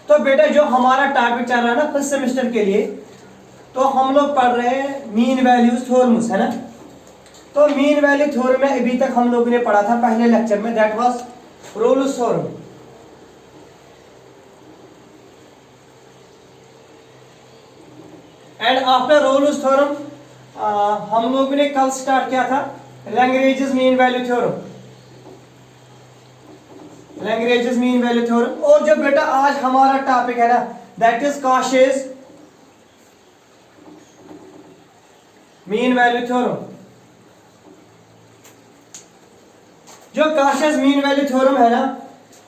तो बेटा जो हमारा टॉपिक चल रहा है ना फर्स्ट सेमेस्टर के लिए, तो हम लोग पढ़ रहे हैं मीन वैल्यूज थ्योरम्स, है ना। तो मीन वैल्यू थ्योरम में अभी तक हम लोगों ने पढ़ा था पहले लेक्चर में, that was Rolle's theorem. And after Rolle's theorem हम लोगों ने कल स्टार्ट किया था Lagrange's mean value theorem, Lagrange's mean value theorem. और जो बेटा आज हमारा टॉपिक है ना that is Cauchy's mean value theorem. जो काशेस मीन वैल्यू थ्योरम है ना,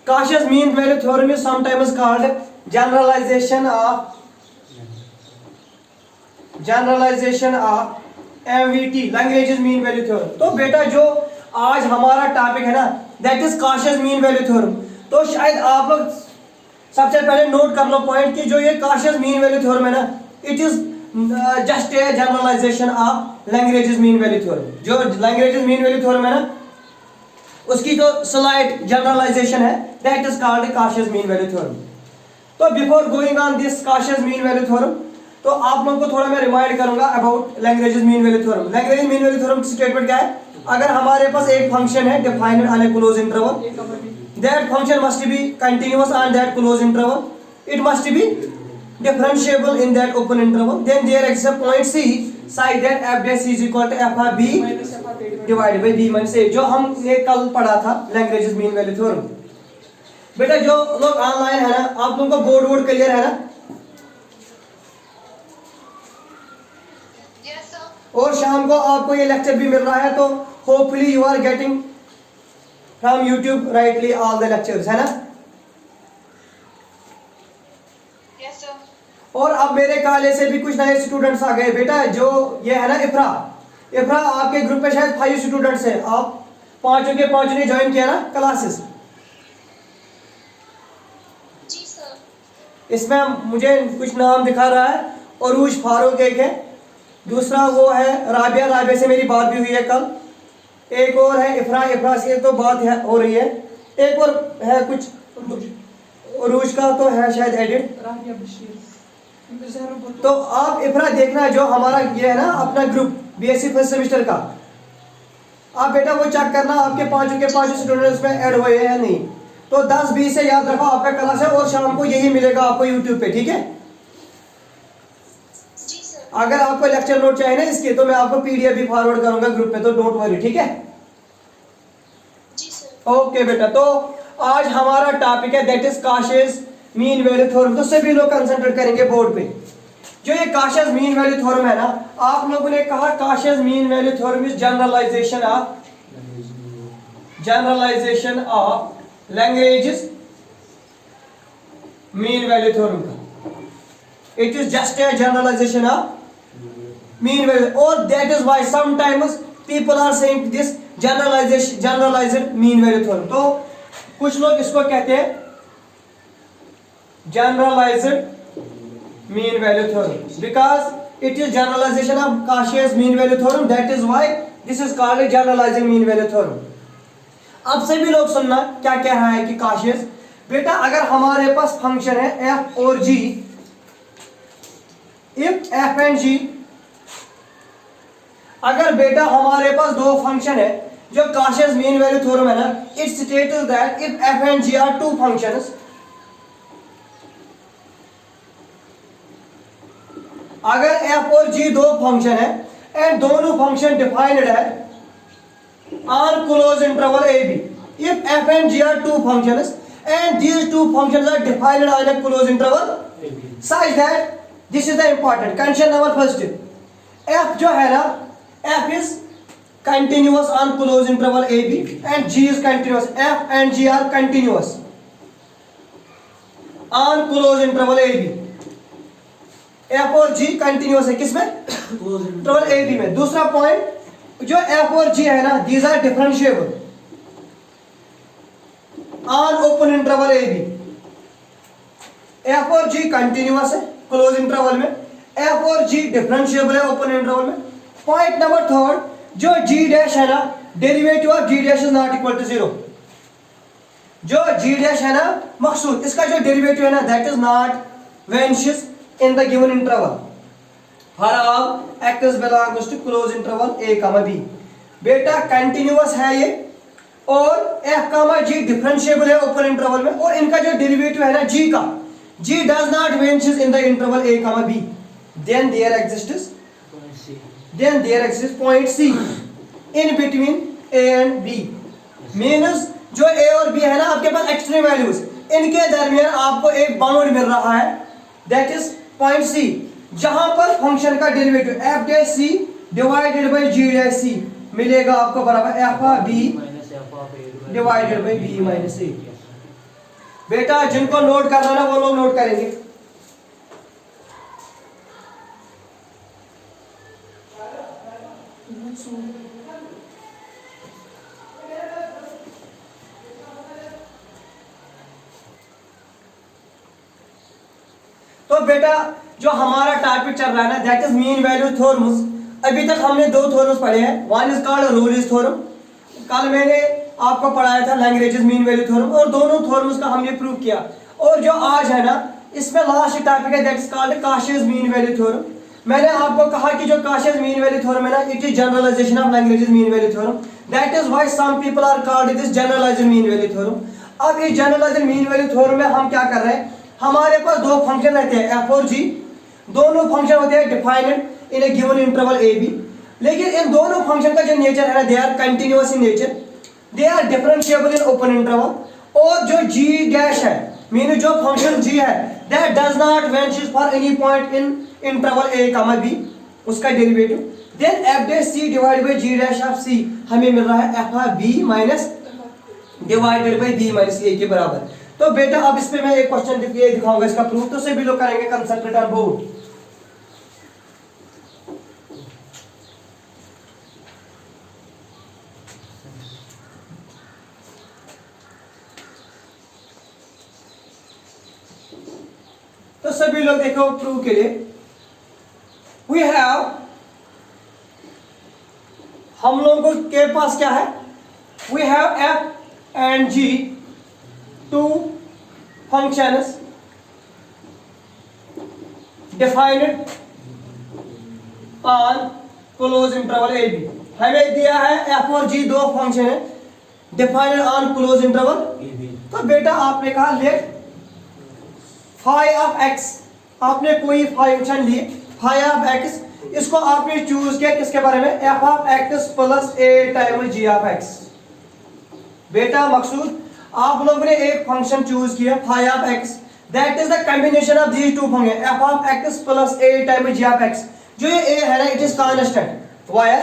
Cauchy's mean value theorem is sometimes called generalisation of MVT, Lagrange's mean value theorem. तो बेटा जो आज हमारा टॉपिक है ना that is Cauchy's mean value theorem. तो शायद आप लोग सबसे पहले नोट कर लो पॉइंट कि जो ये काशेस मीन वैल्यू थ्योरम है ना it is just a generalisation of Lagrange's mean value theorem. जो लैग्रेंजेस मीन वैल्यू थ्योरम है ना उसकी जो स्लाइड जनरलाइजेशन है that is called Cauchy's mean value theorem. तो before going on this Cauchy's mean value theorem, तो आप लोगों को थोड़ा मैं रिमाइंड करूंगा about Lagrange's mean value theorem. Lagrange's mean value theorem की स्टेटमेंट क्या है? अगर हमारे पास एक फंक्शन है defined on A close interval, that function must be continuous on that close interval, it must be differentiable in that open interval, then there exists a point C such that f dash is equal to f of b divided by b minus a, जो हम ये कल पढ़ा था Lagrange's mean value theorem. बेटा जो लोग online है ना आप लोगों का बोर्ड क्लियर है ना? Yes, sir. और शाम को आपको ये लेक्चर भी मिल रहा है, तो hopefully you are getting from YouTube rightly all the lectures, है ना? Yes, sir. और अब मेरे काले से भी कुछ नए स्टूडेंट्स आ गए बेटा। जो ये है ना इफ्रा आपके ग्रुप में शायद 5 स्टूडेंट्स हैं, आप पांचों के पांचों ने ज्वाइन किया ना क्लासेस। जी सर। इसमें मुझे कुछ नाम दिखा रहा है, अरूज फारूक एक है, दूसरा वो है राबिया से मेरी बात भी हुई है कल, एक और है इफ्रा से तो बात है हो रही है, एक और है कुछ अरूज का तो है शायद एडिट। तो आप इफ्रा देखना जो हमारा ये है ना अपना ग्रुप बीएससी फर्स्ट सेमेस्टर का, आप बेटा वो चेक करना आपके पांचों के पांच स्टूडेंट्स में ऐड हुए हैं नहीं। तो 10-20 से याद रखो आपका क्लास है और शाम को यही मिलेगा आपको यूट्यूब पे, ठीक है? जी सर। अगर आपको लेक्चर नोट चाहिए ना इसके तो मैं आपको पीडीएफ भी फॉरवर्ड करूंगा ग्रुप पे, तो डोंट वरी, ठीक है? जी सर। ओके बेटा, तो आज हमारा टॉपिक है that is Cauchy's mean value theorem. तो सभी लोग कंसंट्रेट करेंगे बोर्ड पे। जो ये काशेस मीन वैल्यू थ्योरम है ना, आप लोगों ने कहा Cauchy's mean value theorem is generalisation of Lagrange's mean value theorem का। It is just a generalisation of mean value, और that is why sometimes people are saying this generalised mean value theorem. तो कुछ लोग इसको कहते हैं generalized mean value theorem because it is generalization of Cauchy's mean value theorem, that is why this is called a generalizing mean value theorem। अब सभी लोग सुनना क्या कह रहा है कि Cauchy's बेटा अगर हमारे पास फंक्शन है f और g, if f and g, अगर बेटा हमारे पास दो फंक्शन है, जो Cauchy's mean value theorem है ना it states that if f and g are two functions, अगर f और g दो फंक्शन है एंड दोनों फंक्शन डिफाइंड है on close interval a b, if f and g are two functions and these two functions are defined on a closed interval such that this is the important condition number first, f जो है ना f is continuous on closed interval a b and g is continuous, f and g are continuous on closed interval a b, f और g continuous है किसमें? Interval ए B में। दूसरा point जो f और g है ना these are differentiable on open interval A B. f और g कंटिन्यूअस है क्लोज इंटरवल में, f और g डिफरेंशिएबल है ओपन इंटरवल में। पॉइंट नंबर थर्ड जो g डैश है ना derivative of g dash is not equal to 0, जो जी डैश है ना मकसूद, इसका जो डेरिवेटिव है ना that is not vanishes in the given interval for all x belongs to close interval a comma B. बेटा कंटिन्यूअस है ये और एफ कॉमा जी डिफरेंशिएबल है ओपन इंटरवल में, और इनका जो डेरिवेटिव है ना जी का, जी does not vanishes in the interval a comma B, then there exists point C in between A and B. Means जो ए और बी है ना आपके पास एक्सट्रीम वैल्यूज, इनके दरमियान आपको एक बाउंड मिल रहा है दैट इज पॉइंट सी, जहां पर फंक्शन का derivative f dash c divided by g dash c मिलेगा आपको बराबर f of b divided by b minus a. बेटा जिनको नोट करना ना वो लोग नोट करेंगे। तो बेटा जो हमारा टॉपिक चल रहा है ना that is mean value theorems. अभी तक हमने दो थ्योरम्स पढ़े हैं, वन इज कॉल्ड रोलिस थ्योरम, कल मैंने आपको पढ़ाया था लैग्रेंज मीन वैल्यू थ्योरम, और दोनों थ्योरम्स का हमने प्रूव किया। और जो आज है ना इसमें लास्ट टॉपिक है that is called Cauchy's mean value theorem. मैंने आपको कहा कि जो काशीज मीन वैल्यू थ्योरम है ना it is generalisation of Lagrange mean value theorem, that is why some people are called this generalised mean value theorem. अब इस जनरलाइज्ड मीन वैल्यू थ्योरम में हम क्या कर रहे हैं, हमारे पास दो फंक्शन रहते हैं एफ और जी, दोनों फंक्शन होते हैं defined in a given interval A b, लेकिन इन दोनों फंक्शन का जो नेचर है ना they are continuous in nature, they are differentiable in open interval. और जो जी डैश है मीन जो फंक्शन जी है that does not vanish for any point in interval a comma b, उसका derivative then f dash c divided by g dash of c हमें मिल रहा है F of B minus divided by b minus a के बराबर। तो बेटा अब इस पे मैं एक क्वेश्चन दिखाऊंगा इसका प्रूफ, तो सभी लोग करेंगे कंसंट्रेट ऑन बोर्ड। तो सभी लोग देखो प्रूफ के लिए वी हैव, हम लोगों के पास क्या है, we have F and G two functions defined on closed interval a b। हमें दिया है f और g दो फंक्शन है defined on close interval a b। तो बेटा आपने कहा लेट फाई ऑफ x, आपने कोई फंक्शन ली फाई ऑफ x, इसको आपने चूज किया किसके बारे में, f of x plus a times g of x। बेटा मकसूद आप लोगों ने एक फंक्शन चूज किया phi of x, that is the combination of these two function f of x plus a times g of x। जो ये a है ना it is constant, where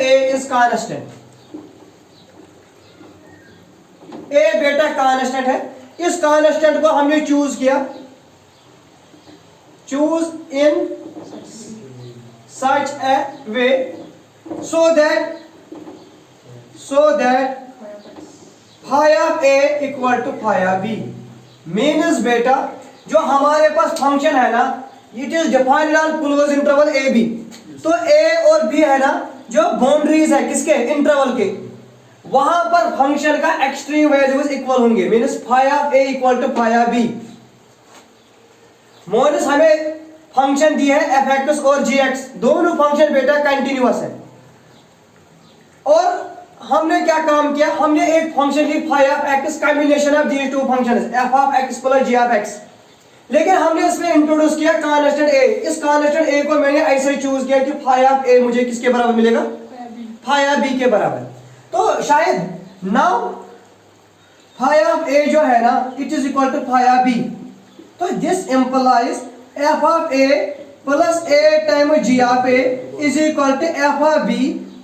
a is constant, a बेटा constant है, इस constant को हमने choose किया, choose in such A way so that phi of a equal to phi of b। Means बेटा जो हमारे पास फंक्शन है ना it is defined on close interval A B, तो a और b है ना जो बाउंड्रीज है किसके इंटरवल के, वहां पर फंक्शन का एक्सट्रीम वैल्यूज इक्वल होंगे, means phi of a equal to phi of b। Monis हमें फंक्शन दी है f(x) और g(x), दोनों फंक्शन बेटा कंटिन्यूअस है, और हमने क्या काम किया, हमने एक फंक्शन ली phi of x combination of these two functions f of x plus g of x, लेकिन हमने इसमें इंट्रोड्यूस किया कांस्टेंट a। इस कांस्टेंट a को मैंने ऐसे चूज किया कि फाई ऑफ a मुझे किसके बराबर मिलेगा, फाई ऑफ b के बराबर। तो शायद नाउ फाई ऑफ a जो है ना it is equal to phi of b, तो this implies f of a plus a times g of a is equal to f of b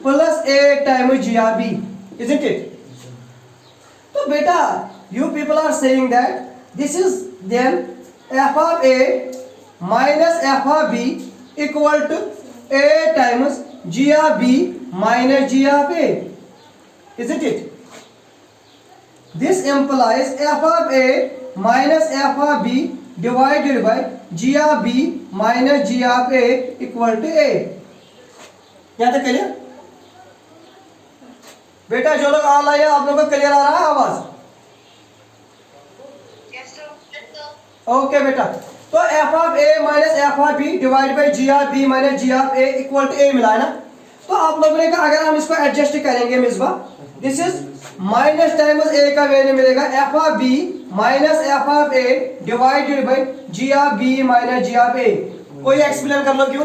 plus a times g of b, isn't it? तो बेटा you people are saying that this is then f of a minus f of b equal to a times g of b minus g of a, isn't it? This implies f of a minus f of b divided by g of b minus g of a equal to a। यहाँ तक clear? बेटा जो लोग online है, आप लोगों को clear आ रहा है आवाज? Yes, sir. Yes, sir. Okay बेटा, तो f of A minus F of b divide by g of B minus g of a equal to a मिला है ना। तो आप लोगों ने कहा अगर हम इसको एडजस्ट करेंगे Misba, this is minus times a का वैल्यू मिलेगा f of B minus F of a divided by g of B minus g of a. कोई एक्सप्लेन कर लो क्यों?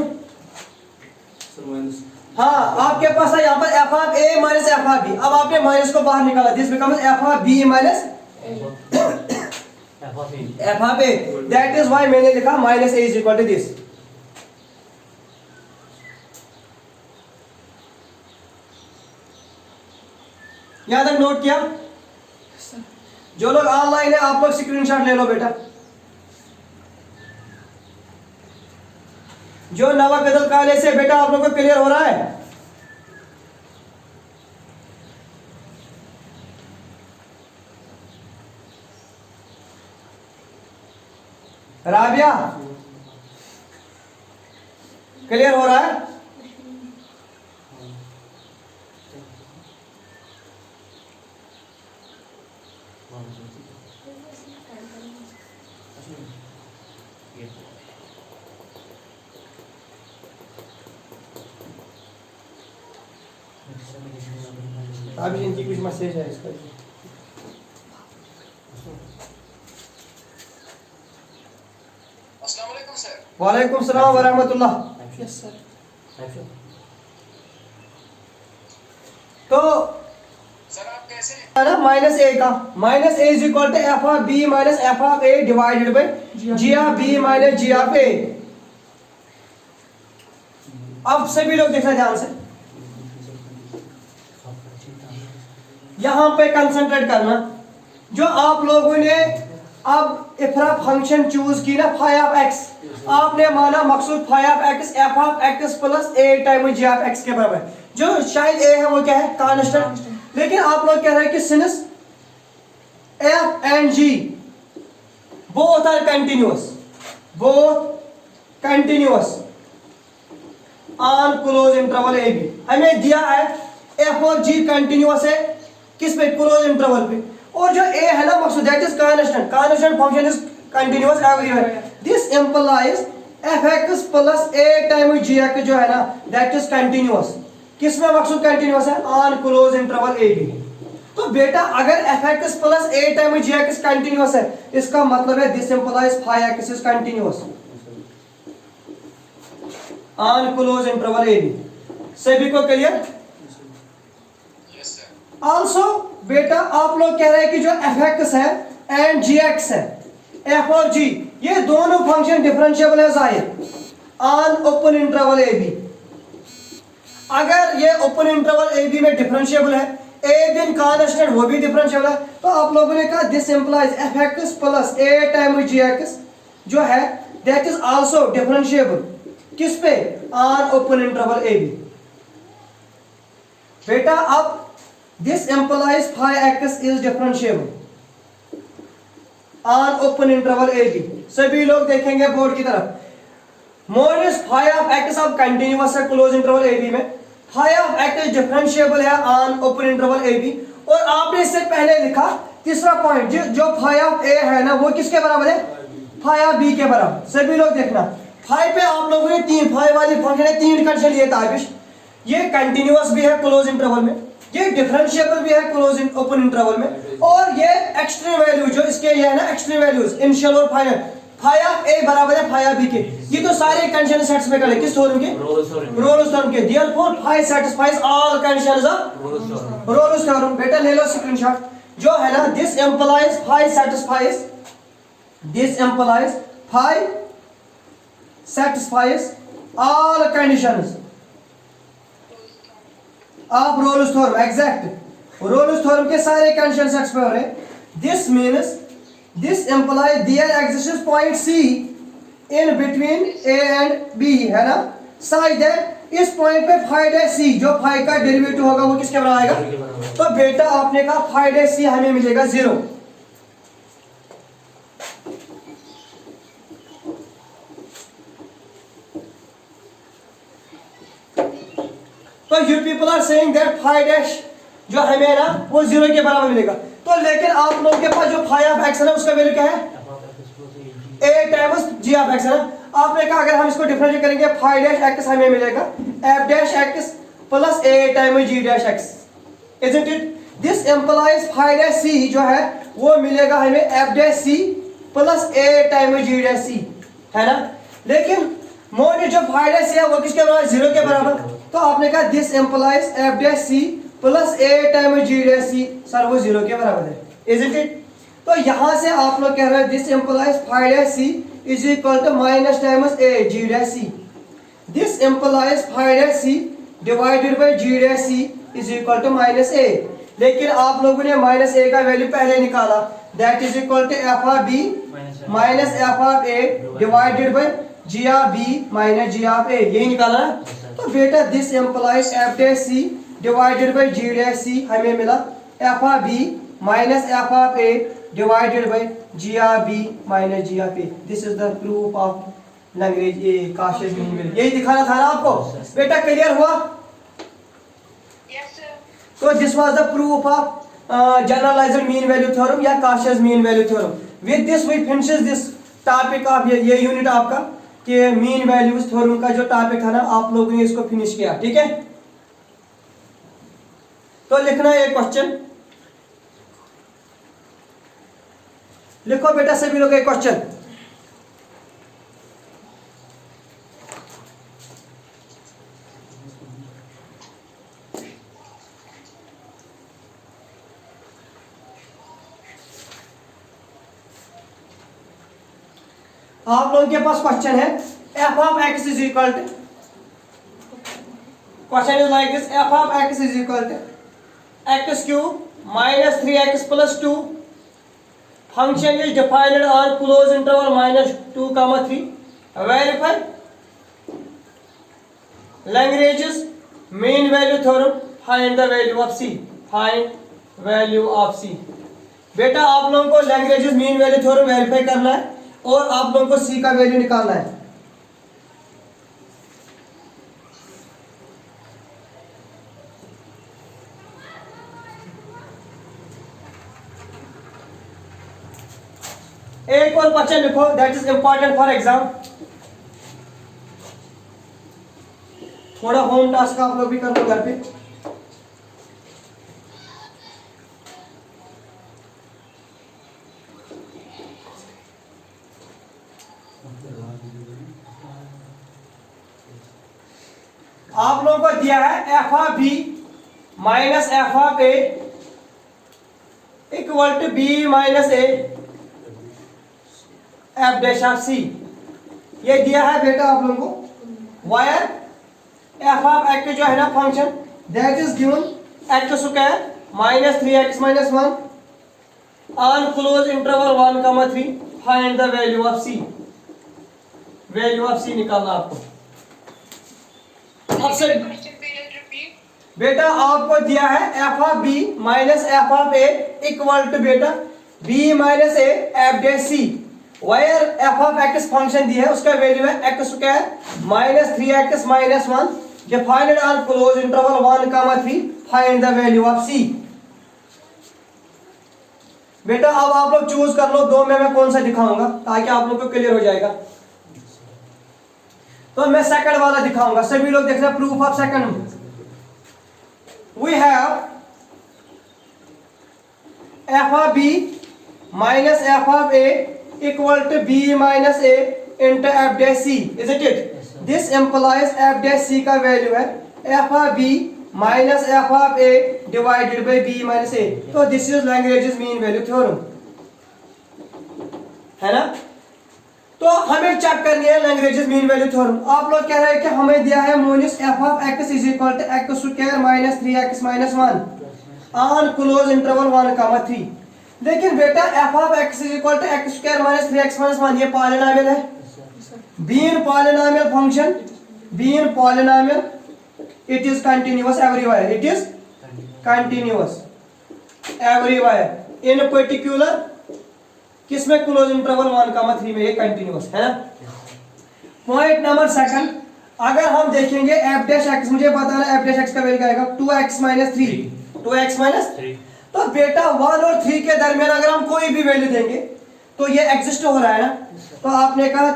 हाँ, आपके पास है यहाँ पर F of A minus F of B, अब आपने माइनस को बाहर निकाला, this becomes F of B minus F of A, that is why मैंने लिखा minus A is equal to this. यहां तक नोट किया? जो लोग ऑनलाइन है आप लोग स्क्रीनशॉट ले लो बेटा। जो नवा कदल कॉलेज से बेटा आप लोगों को क्लियर हो रहा है? राबिया क्लियर हो रहा है? अभी इनकी कुछ मैसेज है इसका। अस्सलाम वालेकुम सर। वालेकुम सलाम वरहमतुल्लाह। Yes sir. तो सर आप कैसे हैं? है ना माइनस ए का, minus A is equal to f of B minus F of a divided by g of B minus g of a. अब सभी लोग देखना ध्यान से, यहां पे कंसंट्रेट करना। जो आप लोगों ने अब इफ्रा फंक्शन चूज की ना फाई ऑफ एक्स, आपने माना Maqsood phi of x f of x plus A time g of x के बराबर। जो शायद ए है वो क्या है? कांस्टेंट। लेकिन आप लोग कह रहे हैं कि since F and G both are continuous, both continuous on close interval A B, हमें दिया है एफ और जी कंटिन्यूअस है किस पे? क्लोज इंटरवल पे। और जो ए है ना Maqsood that is constant, constant function is continuous everywhere. This implies F x plus A time ji x जो है ना दैट इज कंटिन्यूअस। किस में मकसूद कंटिन्यूअस है? On close interval A B. तो बेटा अगर एफ एक्स प्लस ए टाइम जी एक्स कंटिन्यूअस है, इसका मतलब है this implies phi x is continuous on close interval A B. सभी को क्लियर? Yes sir. ऑल्सो बेटा आप लोग कह रहे हैं कि जो एफ एक्स है एंड जी एक्स है, एफ और जी ये दोनों फंक्शन डिफरेंशिएबल है जाहिर on open interval A B. अगर ये ओपन इंटरवल ए बी में डिफरेंशिएबल है, ए बी कांस्टेंट वो भी डिफरेंशिएबल है, तो आप लोगों ने कहा this implies F x plus A time ji x जो है दैट इज आल्सो डिफरेंशिएबल किस पे? On open interval A B. बेटा अब this implies phi x is differentiable on open interval A B. सभी लोग देखेंगे बोर्ड की तरफ। मोड फाई ऑफ एक्स अब कंटिन्यूअस है क्लोज इंटरवल ए बी में, फाई ऑफ एक्स डिफरेंशिएबल है on open interval A B. और आपने इससे पहले लिखा तीसरा पॉइंट जो फाई ऑफ ए है ना वो किसके बराबर है? फाई ऑफ बी के बराबर। सभी लोग देखना, फाई पे आप लोगों ने तीन फाई वाली फंक्शन है, तीन कंडीशन लिए ताबिश। ये कंटिन्यूअस भी है क्लोज इंटरवल में, ये डिफरेंशिएबल भी है क्लोज ओपन इंटरवल में, और ये एक्सट्रीम वैल्यू जो इसके ये है ना एक्सट्रीम वैल्यूज इनिशियल और फाइनल, फाई ऑफ ए बराबर है फाई ऑफ बी के। ये तो सारे कंडीशन सेटिस्फाई कर ले किस थ्योरम के? रोल्स थ्योरम के। Therefore phi satisfies all conditions of Rolle's theorem. बेटा ले लो स्क्रीनशॉट। जो है ना this implies phi satisfies, this implies phi satisfies all conditions of Rolle's theorem. Exact Rolle's theorem के सारे कंडीशन सेटिस्फाई हो रहे हैं। This means this implies there exists point C in between A and B है ना, side that इस point पे phi dash C जो फाई का डेरिवेटिव होगा वो किसके बराबर आएगा? तो बेटा आपने कहा फाई डैश सी हमें मिलेगा 0। So you people are saying that phi dash जो हमें है ना वो 0 के बराबर मिलेगा। तो लेकिन आप लोगों के पास जो फाई ऑफ एक्स है ना उसका वैल्यू क्या है, a times G of X है ना। आपने कहा अगर हम इसको डिफरेंशिएट करेंगे फाई डैश एक्स हमें मिलेगा f dash X plus a times g dash X, isn't it. This implies phi dash c जो है वो मिलेगा हमें f dash c plus a times g dash c, है ना। लेकिन मोड जो फाई डैश c है वो किसके बराबर, 0 के बराबर। तो आपने कहा this implies f dash c plus a times g dash c, sir वो 0 के बराबर है, इजंट इट। तो यहां से आप लोग कह रहे हैं this implies phi dash c is equal to minus times a g dash c। This implies phi dash c divided by g dash c is equal to minus a। लेकिन आप लोगों ने माइनस a का value पहले निकाला, that is equal to f of b minus f of a divided by g of b minus g of a, यही निकाला ना। तो बेटा this implies f dash c divided by g dash c हमें मिला f of b minus f of a divided by g of b minus g of a। This is the proof of लैंग्वेज a Cauchy's mean value, यही दिखाना था ना आपको। बेटा clear हुआ? Yes, sir. तो this was the proof of generalised mean value theorem या Cauchy's mean value theorem. With this we finishes this topic of ये यूनिट आपका कि मीन वैल्यूज थ्योरम का जो टॉपिक था ना आप लोगों ने इसको फिनिश किया, ठीक है। तो लिखना है एक क्वेश्चन, लिखो बेटा सभी लोग एक क्वेश्चन। आप लोगों के पास क्वेश्चन है f of x is equal to, question is like this, f of x is equal to x cube minus 3x plus 2, function is defined on closed interval minus 2 comma 3, verify Lagrange's mean value theorem, find the value of c, find value of c। बेटा आप लोगों को Lagrange's mean value theorem verify करना है और आप लोगों को c का वैल्यू निकालना है। एक और क्वेश्चन लिखो that is important for exam. थोड़ा होम टास्क आप लोग भी कर लो घर पे। आप लोगों को दिया है f of b minus f of a equal to b minus a f dash of c। ये दिया है बेटा आप लोगों को वायर f ऑफ x जो है ना function that is given x square minus 3x minus 1 on close interval 1 comma 3, find the value of c। Value of c निकालना आपको। अब से Question period repeat. बेटा आपको दिया है f of b minus f of a equal to बेटा b minus a f dash c। Where f of x function दिया है उसका वैल्यू है x square minus 3x minus 1 defined on close interval 1 comma 3, find the value of c। बेटा अब आप लोग choose कर लो दो में मैं कौन सा दिखाऊंगा ताकि आप लोग को क्लियर हो जाएगा। तो मैं सेकंड वाला दिखाऊंगा, सभी लोग देखना proof of second. We have f of b minus f of a equal to b minus a into f dash c, is it? This implies f dash c का वैल्यू है f of b minus f of a divided by b minus a। तो this is Lagrange's mean value theorem, है ना। तो हमें check करनी है Lagrange's mean value theorem. आप लोग कह रहे हैं कि हमें दिया है Monis f of x is equal to x square minus 3x minus 1 on close interval 1 comma 3। लेकिन बेटा f of x is equal to x square minus 3x minus 1 ये पॉलिनोमियल है। Being polynomial function, being polynomial it is continuous everywhere, it is continuous everywhere in particular किसमें close interval 1 comma 3 में ये continuous है ना। Point number second, अगर हम देखेंगे f डैश x, मुझे बताना f डैश x का वैल्यू क्या आएगा 2x माइनस 3। 2x minus 3। तो बेटा 1 और 3 के दरमियान अगर हम कोई भी वैल्यू देंगे तो ये एग्जिस्ट हो रहा है ना, तो आपने कहा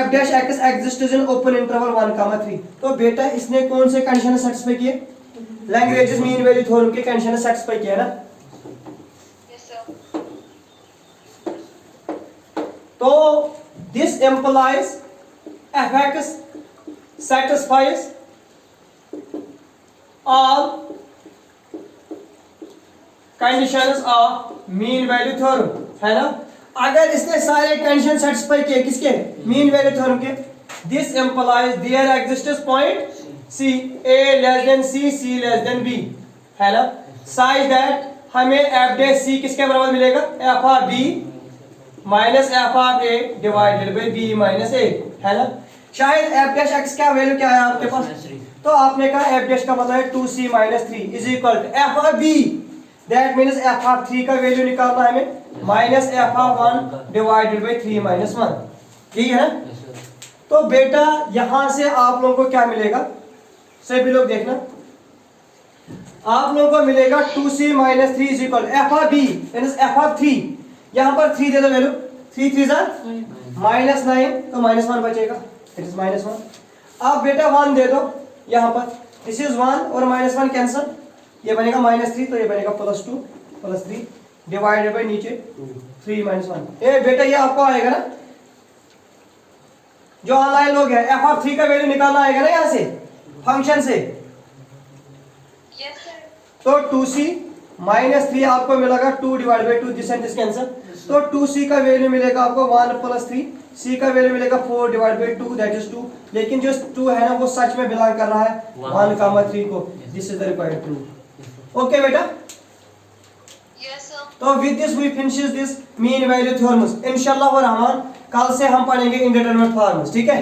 f dash x exist in open interval 1, 3। तो बेटा इसने कौन से कंडीशन सेटिस्फाई किए? लैग्रेंज मीन वैल्यू थ्योरम के कंडीशन सेटिस्फाई किया ना। Yes, sir. तो this implies fx satisfies all conditions of mean value theorem, है ना। अगर इसने सारे कंडीशन सेटिस्फाई किए किसके? मीन वैल्यू थ्योरम के। This implies there existence point c a less than c c less than b, है ना, साइज दैट हमें f डैश c किसके बराबर मिलेगा? f of b minus f of a divided by b minus a, है ना। शायद f dash x का वैल्यू क्या है आपके पास? तो आपने कहा f डैश का मतलब है 2c minus 3 is equal to f of b, that means f of 3 का वैल्यू निकालना है हमें, minus f of 1 divided by 3 minus 1, यही है ना। तो बेटा यहां से आप लोगों को क्या मिलेगा? सभी लोग देखना, आप लोगों को मिलेगा 2c minus 3 is equal f of b means f of 3, यहां पर 3 दे दो वैल्यू, 3 3 जा माइनस 9, तो माइनस 1 बचेगा, इट इज माइनस 1। अब बेटा 1 दे दो यहां पर, दिस इज 1 और माइनस 1 कैंसिल, ये बनेगा माइनस 3, तो ये बनेगा प्लस 2 प्लस 3 डिवाइडेड बाय नीचे 3 माइनस 1। ए बेटा ये आपको आएगा ना, जो ऑनलाइन लोग हैं f ऑफ 3 का वैल्यू निकालना आएगा ना यहां से फंक्शन से। Yes, sir. तो 2c माइनस 3 आपको मिलेगा 2 divide by 2, this and this cancel, तो 2c का वैल्यू मिलेगा आपको 1 प्लस 3, c का वैल्यू मिलेगा 4 डिवाइड बाई 2 दैट इज 2, लेकिन जो 2 है ना वो सच में बिलोंग कर रहा है 1, 3 को, this is the required proof. Okay बेटा, Yes, sir. तो with this we finishes this mean value theorems. इंशाल्लाह और रहमान कल से हम पढ़ेंगे इंडिटरमिनेट फॉर्म्स, ठीक है।